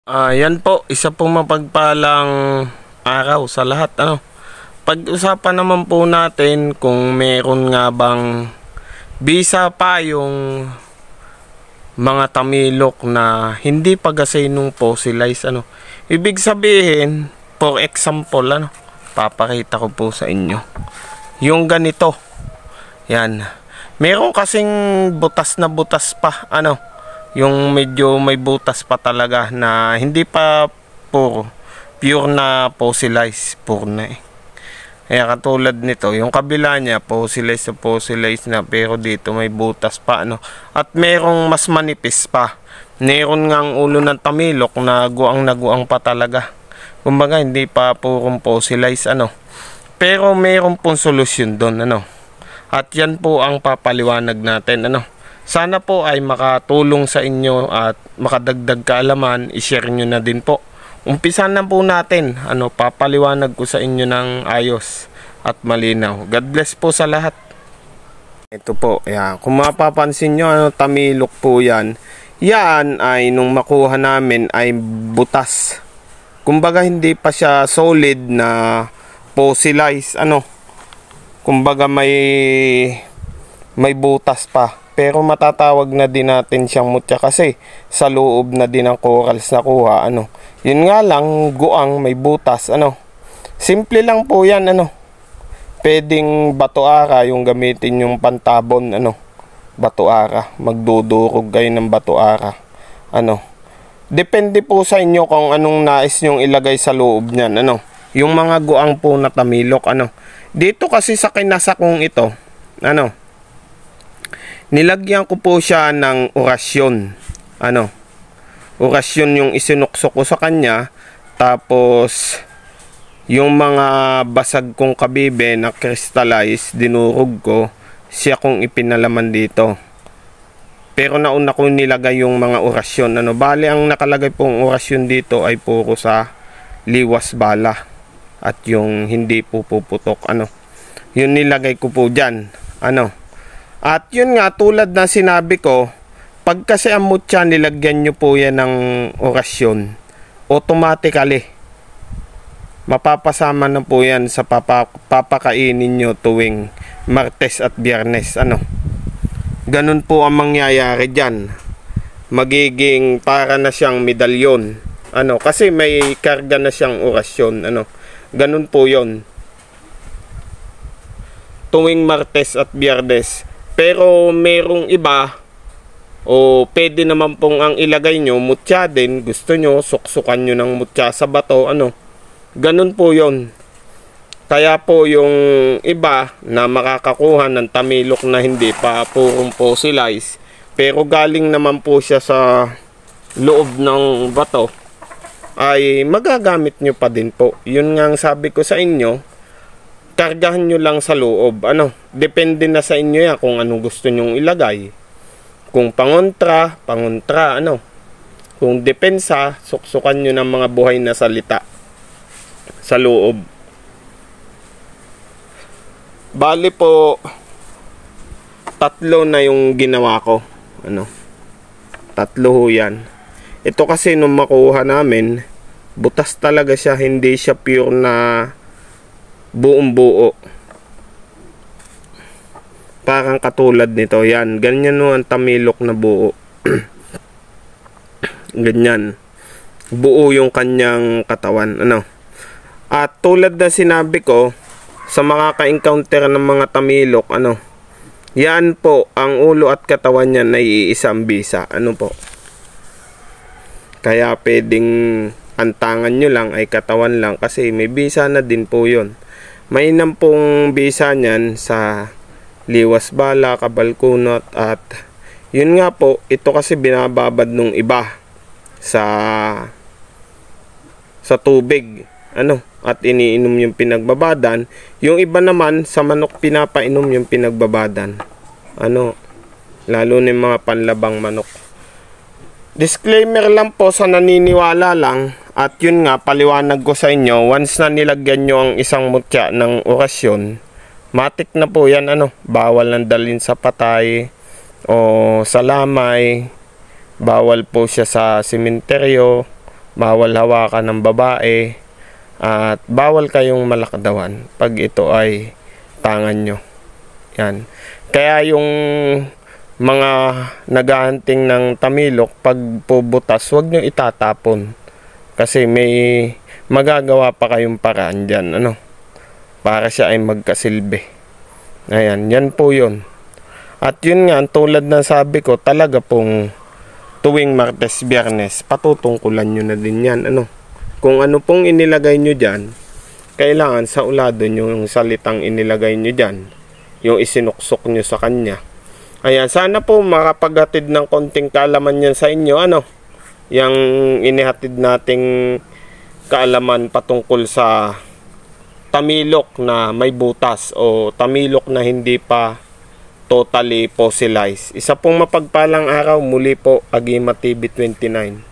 Yan po, isa pong mapagpalang araw sa lahat. Pag-usapan naman po natin kung meron nga bang bisa pa yung mga tamilok na hindi pa gasinong fossilized. Ibig sabihin, for example, papakita ko po sa inyo. Yung ganito. Yan. Meron kasing butas na butas pa. Yung medyo may butas pa talaga na hindi pa pure na fossilized, pure na Kaya katulad nito, yung kabila niya fossilized na, pero dito may butas pa At merong mas manipis pa. Meron ngang ulo ng tamilok na guang pa talaga. Kumbaga hindi pa purong fossilized Pero meron pong solusyon doon At yan po ang papaliwanag natin Sana po ay makatulong sa inyo at makadagdag kaalaman, i-share nyo na din po. Umpisan na po natin, papaliwanag ko sa inyo ng ayos at malinaw. God bless po sa lahat. Ito po, yan. Kung mapapansin nyo, tamilok po yan. Yan ay nung makuha namin ay butas. Kumbaga hindi pa siya solid na fossilized, Kumbaga may butas pa. Pero matatawag na din natin siyang mutya kasi sa loob na din ng corals na kuha. Yun nga lang, guang, may butas. Simple lang po yan. Pwedeng bato-ara yung gamitin yung pantabon. Bato-ara. Magdudurog kayo ng bato-ara. Depende po sa inyo kung anong nais nyong ilagay sa loob niyan. Yung mga guang po na tamilok. Dito kasi sa kinasakong ito, nilagyan ko po siya ng orasyon. Orasyon yung isinuksok ko sa kanya. Tapos, yung mga basag kong kabibe na crystallize, dinurog ko, siya kong ipinalaman dito. Pero nauna ko nilagay yung mga orasyon. Bale, ang nakalagay pong orasyon dito ay puro sa liwas bala. At yung hindi po puputok. Yun nilagay ko po dyan. At yun nga, tulad na sinabi ko, pag kasi ang mutya nilagyan nyo po yan ng orasyon, automatically, mapapasama na po yan sa papakainin nyo tuwing Martes at Biyernes. Ganun po ang mangyayari dyan. Magiging para na siyang medalyon. Kasi may karga na siyang orasyon. Ganun po yon tuwing Martes at Biyernes. Pero merong iba o pwede naman pong ang ilagay nyo mutya din, gusto nyo suksukan nyo ng mutya sa bato, ganun po yon. Kaya po yung iba na makakakuha ng tamilok na hindi pa purong fossilized, pero galing naman po siya sa loob ng bato, ay magagamit nyo pa din po. Yun nga ang sabi ko sa inyo, kargahan nyo lang sa loob. Depende na sa inyo yan kung anong gusto nyong ilagay. Kung pangontra, Kung depensa, suksukan nyo ng mga buhay na salita sa loob. Bali po, 3 na yung ginawa ko. 3 ho yan. Ito kasi nung makuha namin, butas talaga siya, hindi siya pure na buong buo. Parang katulad nito. Yan. Ganyan ang tamilok na buo. Ganyan. Buo yung kanyang katawan. At tulad na sinabi ko, sa mga ka-encounter ng mga tamilok, yan po, ang ulo at katawan niyan ay iisang bisa. Po. Kaya pwedeng antangan nyo lang ay katawan lang kasi may bisa na din po yun. Mainam pong bisa niyan sa liwas bala, kabalkunot, at yun nga po, ito kasi binababad nung iba sa tubig, at iniinom yung pinagbabadan. Yung iba naman sa manok pinapainom yung pinagbabadan. Lalo na yung mga panlabang manok. Disclaimer lang po sa naniniwala lang. At yun nga, paliwanag ko sa inyo, once na nilagyan nyo ang isang mutya ng orasyon, matik na po yan, bawal nang dalhin sa patay o sa lamay, bawal po siya sa sementeryo bawal hawakan ng babae, at bawal kayong malakdawan pag ito ay tangan nyo. Yan. Kaya yung mga naghahunting ng tamilok, pag pubutas, huwag nyo itatapon. Kasi may magagawa pa kayong paraan dyan, ano, para siya ay magkasilbi. Ayan, yan po yun. At yun nga, tulad ng sabi ko, talaga pong tuwing Martes, Biyernes, patutungkulan nyo na din yan, ano. Kung ano pong inilagay nyo dyan, kailangan sa ulado nyo yung salitang inilagay nyo dyan, yung isinuksok nyo sa kanya. Ayan, sana po makapaghatid ng konting kaalaman yan sa inyo, ano, yung inihatid nating kaalaman patungkol sa tamilok na may butas o tamilok na hindi pa totally fossilized. Isa pong mapagpalang araw, muli po, Agima TV 29.